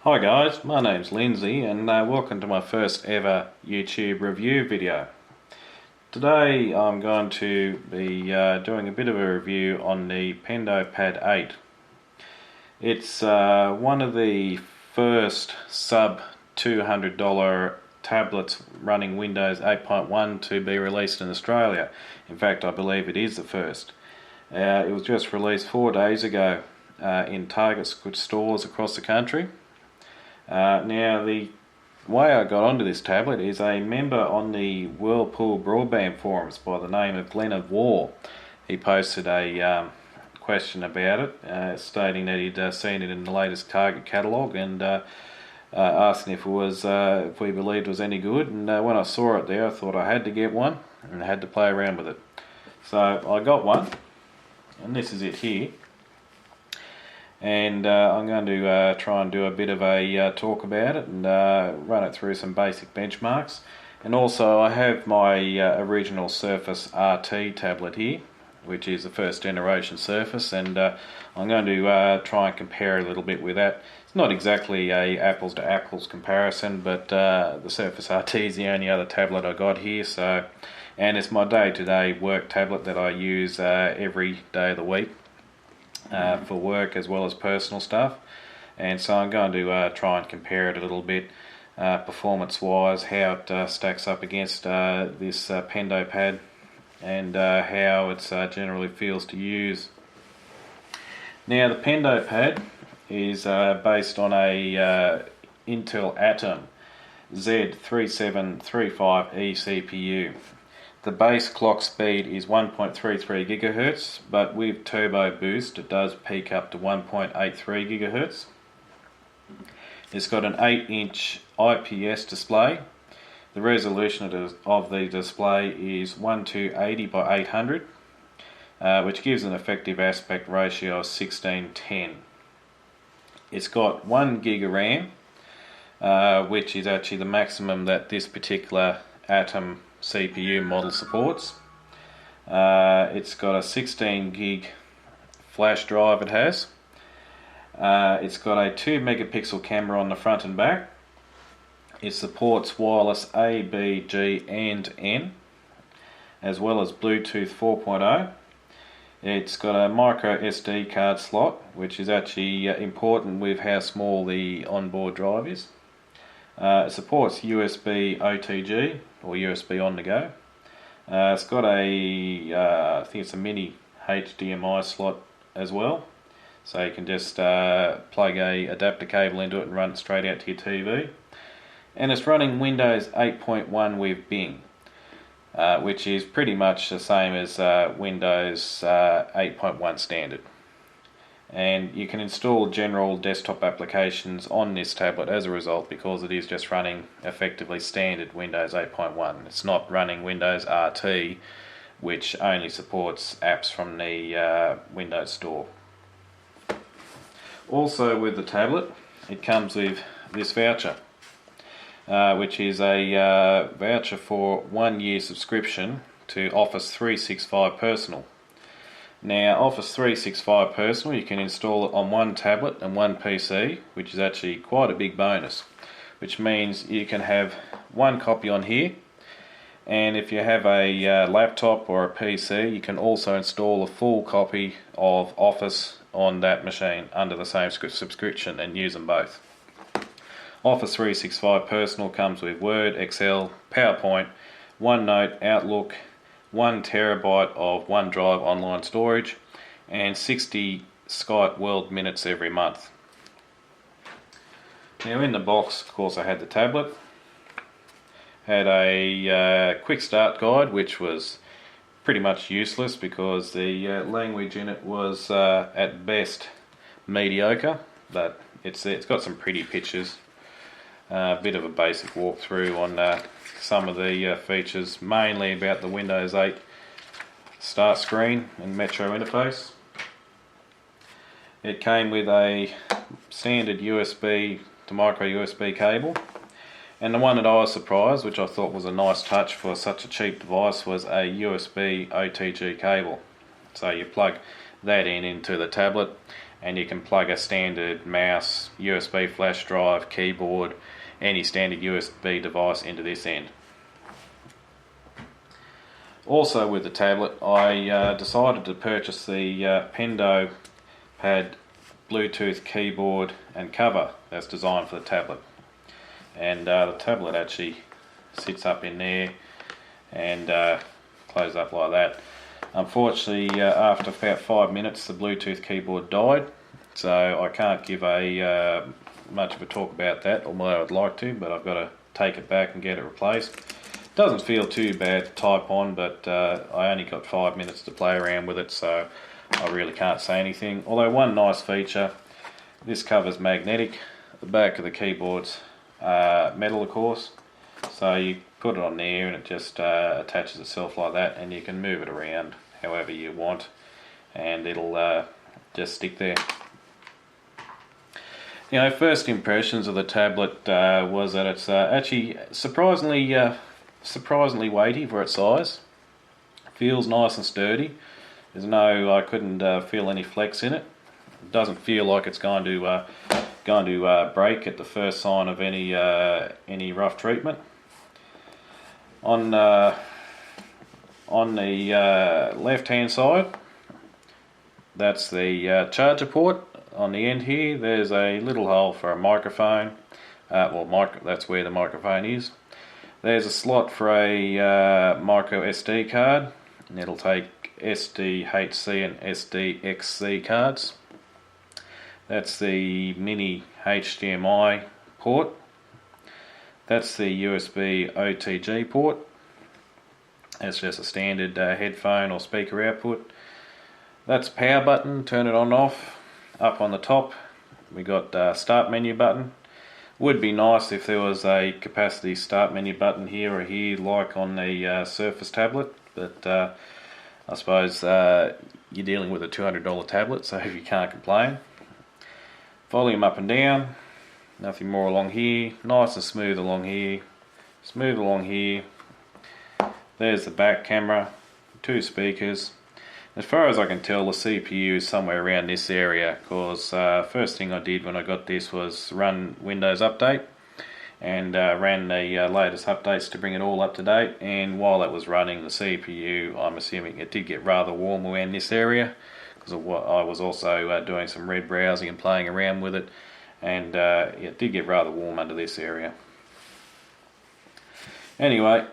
Hi guys, my name's Lindsay and welcome to my first ever YouTube review video. Today I'm going to be doing a bit of a review on the Pendo Pad 8. It's one of the first sub $200 tablets running Windows 8.1 to be released in Australia. In fact, I believe it is the first. It was just released 4 days ago in Target stores across the country. Now, the way I got onto this tablet is a member on the Whirlpool Broadband Forums by the name of Glenn of War. He posted a question about it, stating that he'd seen it in the latest Target catalogue and asking if we believed it was any good. And when I saw it there, I thought I had to get one and I had to play around with it. So I got one, and this is it here. And I'm going to try and do a bit of a talk about it and run it through some basic benchmarks. And also I have my original Surface RT tablet here, which is the first generation Surface, and I'm going to try and compare it a little bit with that. It's not exactly a apples to apples comparison, but the Surface RT is the only other tablet I got here, and it's my day-to-day work tablet that I use every day of the week. For work as well as personal stuff, and so I'm going to try and compare it a little bit performance wise, how it stacks up against this Pendo Pad, and how it generally feels to use. Now, the Pendo Pad is based on a Intel Atom Z3735E CPU. The base clock speed is 1.33 GHz, but with Turboboost it does peak up to 1.83 GHz. It's got an 8-inch IPS display. The resolution of the display is 1280 by 800, which gives an effective aspect ratio of 16:10. It's got 1 gig of RAM, which is actually the maximum that this particular Atom CPU model supports. It's got a 16 gig flash drive it has. It's got a 2 megapixel camera on the front and back. It supports wireless A, B, G and N, as well as Bluetooth 4.0. It's got a micro SD card slot, which is actually important with how small the onboard drive is. It supports USB OTG, or USB on the go. It's got a, I think it's a mini HDMI slot as well, so you can just plug a adapter cable into it and run it straight out to your TV. And it's running Windows 8.1 with Bing, which is pretty much the same as Windows 8.1 standard. And you can install general desktop applications on this tablet as a result, because it is just running effectively standard Windows 8.1. It's not running Windows RT, which only supports apps from the Windows Store. Also with the tablet, it comes with this voucher, which is a voucher for 1 year subscription to Office 365 Personal. Now, Office 365 Personal, you can install it on one tablet and one PC, which is actually quite a big bonus, which means you can have one copy on here, and if you have a laptop or a PC, you can also install a full copy of Office on that machine under the same subscription and use them both. Office 365 Personal comes with Word, Excel, PowerPoint, OneNote, Outlook, 1 terabyte of OneDrive online storage, and 60 Skype World minutes every month. Now, in the box, of course, I had the tablet, had a quick start guide, which was pretty much useless because the language in it was at best mediocre, but it's got some pretty pictures. A bit of a basic walkthrough on some of the features, mainly about the Windows 8 start screen and Metro interface. It came with a standard USB to micro USB cable, and the one that I was surprised, which I thought was a nice touch for such a cheap device, was a USB OTG cable. So you plug that into the tablet, and you can plug a standard mouse, USB flash drive, keyboard, any standard USB device into this end. Also with the tablet, I decided to purchase the Pendo Pad Bluetooth keyboard and cover that's designed for the tablet. And the tablet actually sits up in there and closes up like that. Unfortunately, after about 5 minutes, the Bluetooth keyboard died, so I can't give a much of a talk about that, although I'd like to, but I've got to take it back and get it replaced. Doesn't feel too bad to type on, but I only got 5 minutes to play around with it, so I really can't say anything. Although one nice feature, this cover's magnetic. The back of the keyboard's metal, of course, so you put it on there and it just attaches itself like that, and you can move it around however you want, and it'll just stick there. You know, first impressions of the tablet was that it's actually surprisingly weighty for its size. Feels nice and sturdy. I couldn't feel any flex in it. It doesn't feel like it's going to break at the first sign of any rough treatment. On the left-hand side, that's the charger port. On the end here, there's a little hole for a microphone. That's where the microphone is. There's a slot for a micro SD card, and it'll take SDHC and SDXC cards. That's the mini HDMI port. That's the USB OTG port. It's just a standard headphone or speaker output. That's power button, turn it on and off. Up on the top, we got start menu button. Would be nice if there was a capacity start menu button here or here, like on the Surface tablet, but I suppose you're dealing with a $200 tablet, so you can't complain. Volume up and down, nothing more along here. Nice and smooth along here, smooth along here. There's the back camera, 2 speakers. As far as I can tell, the CPU is somewhere around this area, because first thing I did when I got this was run Windows Update, and ran the latest updates to bring it all up to date. And while that was running, the CPU, I'm assuming it did get rather warm around this area, because I was also doing some red browsing and playing around with it, and it did get rather warm under this area. Anyway,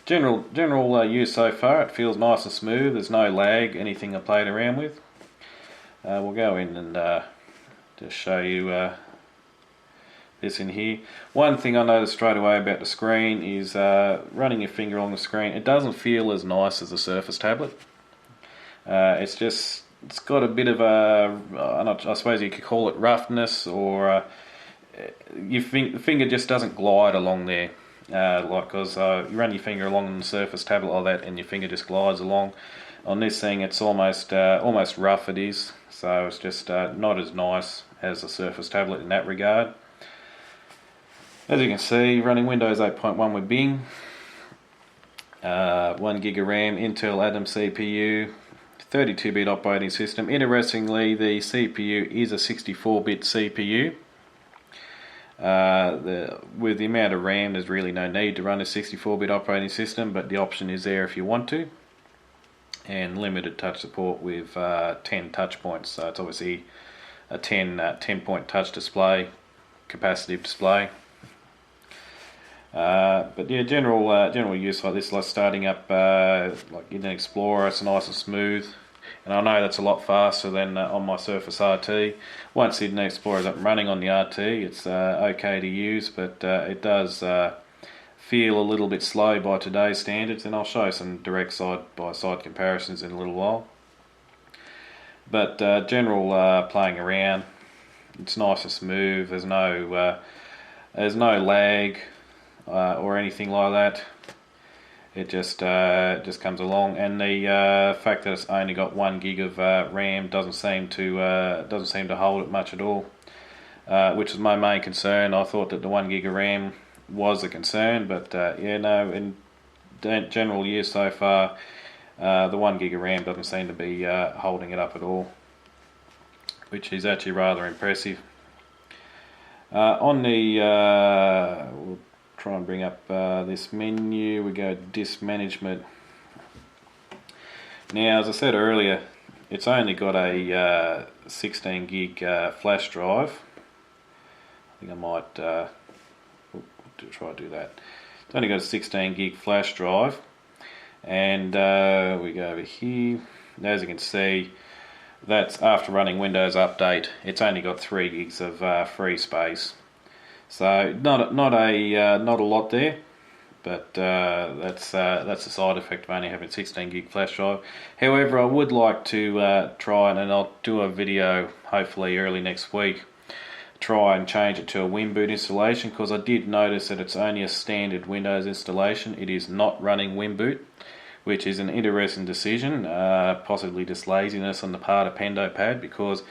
General use so far, it feels nice and smooth. There's no lag, anything I played around with. We'll go in and just show you this in here. One thing I noticed straight away about the screen is running your finger on the screen. It doesn't feel as nice as a Surface tablet. It's got a bit of I suppose you could call it roughness, or the finger just doesn't glide along there. Because you run your finger along on the Surface tablet like that, and your finger just glides along. On this thing, it's almost rough. It is, so it's just not as nice as a Surface tablet in that regard. As you can see, running Windows 8.1 with Bing, 1 gig of RAM, Intel Atom CPU, 32-bit operating system. Interestingly, the CPU is a 64-bit CPU. With the amount of RAM, there's really no need to run a 64-bit operating system, but the option is there if you want to. And limited touch support with 10 touch points, so it's obviously a 10-point touch display, capacitive display. But yeah, general use like this, like starting up like in an Explorer, it's nice and smooth. And I know that's a lot faster than on my Surface RT. Once the Internet Explorer is up and running on the RT, it's okay to use, but it does feel a little bit slow by today's standards, and I'll show some direct side-by-side comparisons in a little while. But general playing around, it's nice and smooth. There's no lag or anything like that. It just comes along, and the fact that it's only got 1 gig of RAM doesn't seem to hold it much at all, which is my main concern. I thought that the 1 gig of RAM was a concern, but yeah, no. In general use so far, the 1 gig of RAM doesn't seem to be holding it up at all. which is actually rather impressive. On the, we'll try and bring up this menu. We go disk management. Now, as I said earlier, it's only got a 16 gig flash drive. I think I might try to do that. It's only got a 16 gig flash drive, and we go over here. As you can see, that's after running Windows Update. It's only got 3 gigs of free space, so not a lot there. But that's a side effect of only having 16 gig flash drive. However, I would like to try, and I'll do a video hopefully early next week, try and change it to a WinBoot installation, because I did notice that it's only a standard Windows installation. It is not running WinBoot, which is an interesting decision, possibly just laziness on the part of Pendo Pad, because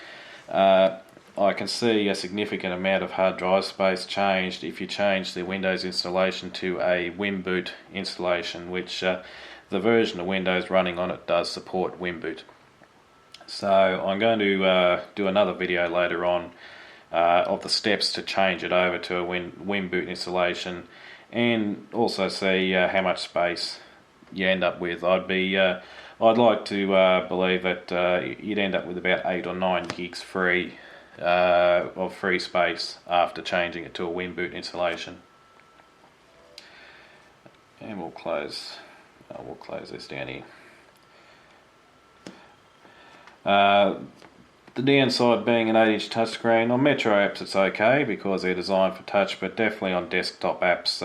I can see a significant amount of hard drive space changed if you change the Windows installation to a WinBoot installation, which the version of Windows running on it does support WinBoot. So I'm going to do another video later on of the steps to change it over to a WinBoot installation, and also see how much space you end up with. I'd like to believe that you'd end up with about 8 or 9 gigs free of free space after changing it to a WinBoot installation. And we'll close this down here. The downside being an 8-inch touchscreen. On Metro apps it's okay because they're designed for touch, but definitely on desktop apps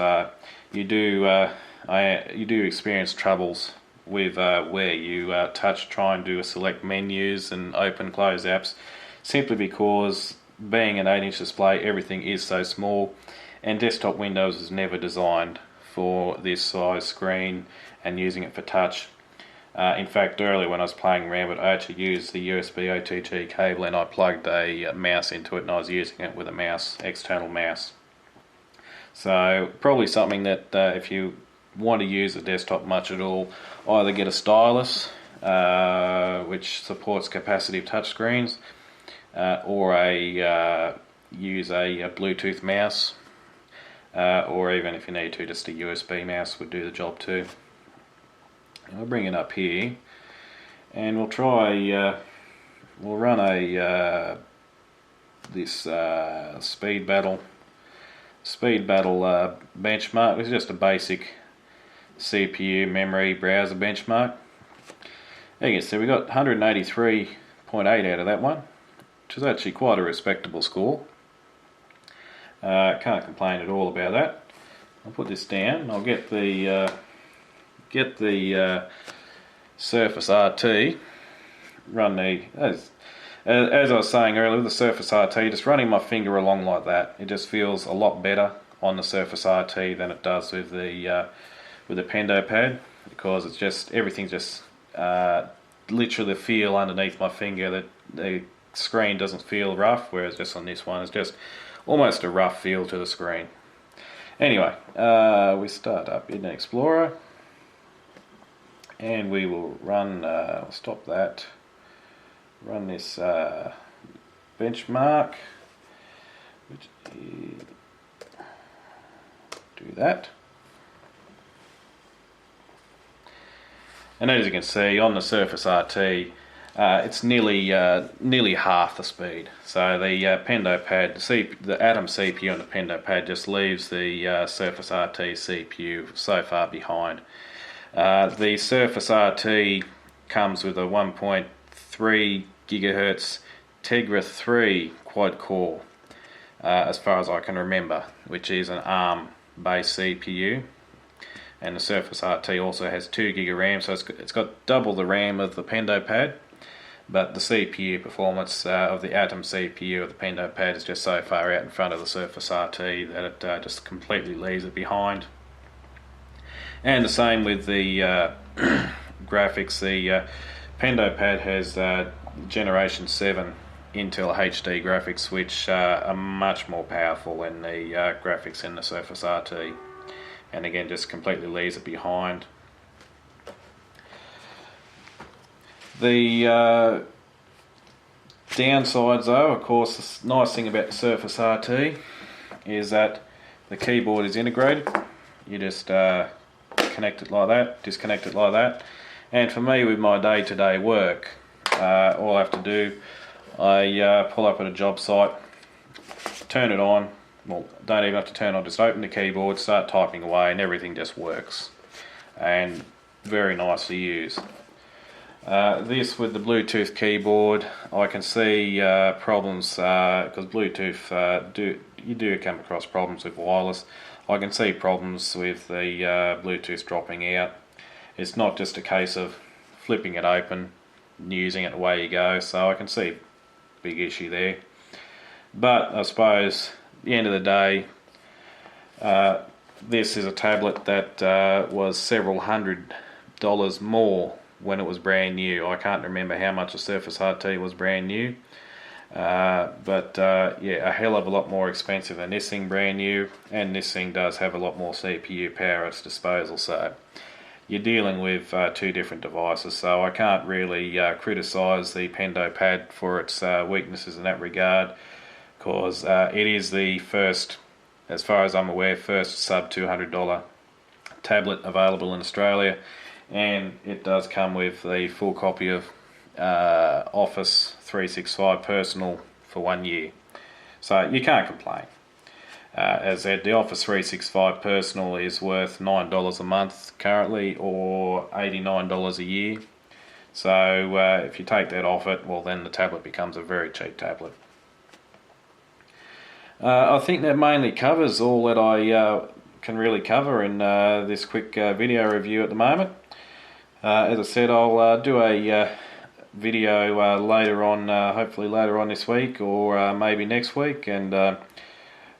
you do experience troubles with where you try and do select menus and open close apps, simply because being an 8-inch display, everything is so small, and desktop Windows is never designed for this size screen and using it for touch. In fact, earlier when I was playing around with it, I actually used the USB OTG cable and I plugged a mouse into it, and I was using it with a mouse, external mouse. So probably something that if you want to use a desktop much at all, either get a stylus which supports capacitive touchscreens, or use a Bluetooth mouse, or even if you need to, just a USB mouse would do the job too. I'll bring it up here, and we'll try. We'll run this speed battle benchmark. This is just a basic CPU memory browser benchmark. There you can see we got 183.8 out of that one, which is actually quite a respectable score. Can't complain at all about that. I'll put this down. I'll get the Surface RT. Run the as I was saying earlier, the Surface RT, just running my finger along like that, it just feels a lot better on the Surface RT than it does with the Pendo Pad, because it's just everything's just literally the feel underneath my finger, that the screen doesn't feel rough, whereas just on this one it's just almost a rough feel to the screen. Anyway, we start up Internet Explorer, and we will run, stop that, run this benchmark, which is, do that. And as you can see on the Surface RT, it's nearly half the speed. So the Pendo Pad, the Atom CPU on the Pendo Pad just leaves the Surface RT CPU so far behind. The Surface RT comes with a 1.3 gigahertz Tegra 3 quad core, as far as I can remember, which is an ARM-based CPU. And the Surface RT also has 2 gig of RAM, so it's got double the RAM of the Pendo Pad. But the CPU performance of the Atom CPU of the Pendo Pad is just so far out in front of the Surface RT that it just completely leaves it behind. And the same with the graphics. The Pendo Pad has Generation 7 Intel HD graphics, which are much more powerful than the graphics in the Surface RT. And again, just completely leaves it behind. The downsides though, of course, the nice thing about the Surface RT is that the keyboard is integrated. You just connect it like that, disconnect it like that. And for me, with my day-to-day work, all I have to do, I pull up at a job site, turn it on. Well, don't even have to turn on, just open the keyboard, start typing away, and everything just works. And very nice to use. This with the Bluetooth keyboard, I can see problems because Bluetooth you do come across problems with wireless. I can see problems with the Bluetooth dropping out. It's not just a case of flipping it open, using it, away you go. So I can see a big issue there. But I suppose at the end of the day, this is a tablet that was several $100s more when it was brand new. I can't remember how much the Surface RT was brand new, but yeah, a hell of a lot more expensive than this thing brand new, and this thing does have a lot more CPU power at its disposal, so you're dealing with two different devices. So I can't really criticise the Pendo Pad for its weaknesses in that regard, because it is the first, as far as I'm aware, first sub $200 tablet available in Australia. And it does come with the full copy of Office 365 Personal for 1 year. So you can't complain. As I said, the Office 365 Personal is worth $9 a month currently, or $89 a year. So if you take that off it, well, then the tablet becomes a very cheap tablet. I think that mainly covers all that I can really cover in this quick video review at the moment. As I said, I'll do a video later on, hopefully later on this week, or maybe next week, and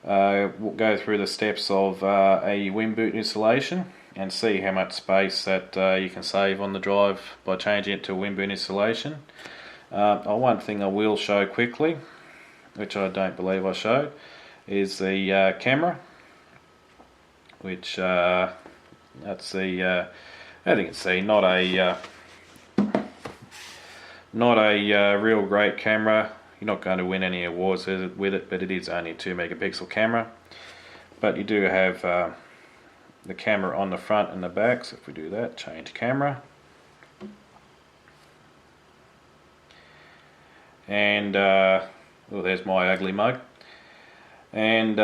we'll go through the steps of a WinBoot installation and see how much space that you can save on the drive by changing it to a WinBoot installation. One thing I will show quickly, which I don't believe I showed, is the camera, which that's the as you can see, not a real great camera. You're not going to win any awards with it, but it is only a 2 megapixel camera. But you do have the camera on the front and the back. So if we do that, change camera, and oh, there's my ugly mug. And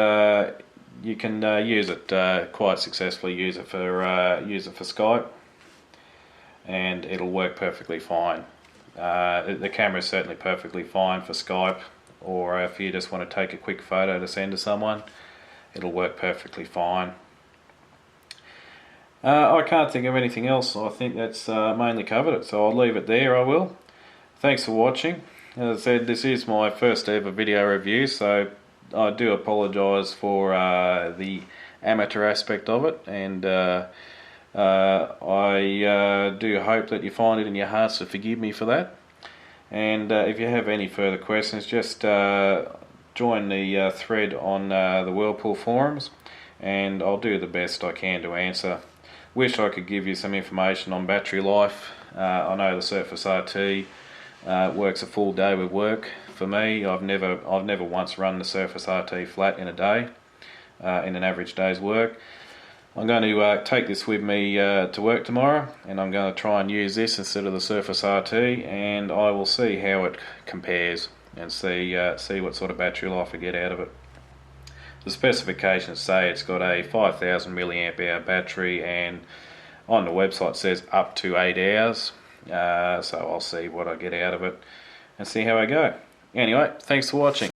you can use it quite successfully. Use it for Skype, and it'll work perfectly fine. The camera is certainly perfectly fine for Skype, or if you just want to take a quick photo to send to someone, it'll work perfectly fine. I can't think of anything else. I think that's mainly covered it, so I'll leave it there. I will. Thanks for watching. As I said, this is my first ever video review, so I do apologise for the amateur aspect of it, and I do hope that you find it in your hearts to forgive me for that. And if you have any further questions, just join the thread on the Whirlpool Forums, and I'll do the best I can to answer. Wish I could give you some information on battery life. I know the Surface RT works a full day with work. For me, I've never once run the Surface RT flat in a day, in an average day's work. I'm going to take this with me to work tomorrow, and I'm going to try and use this instead of the Surface RT, and I will see how it compares and see what sort of battery life I get out of it. The specifications say it's got a 5,000 milliamp hour battery, and on the website it says up to 8 hours. So I'll see what I get out of it and see how I go. Anyway, thanks for watching.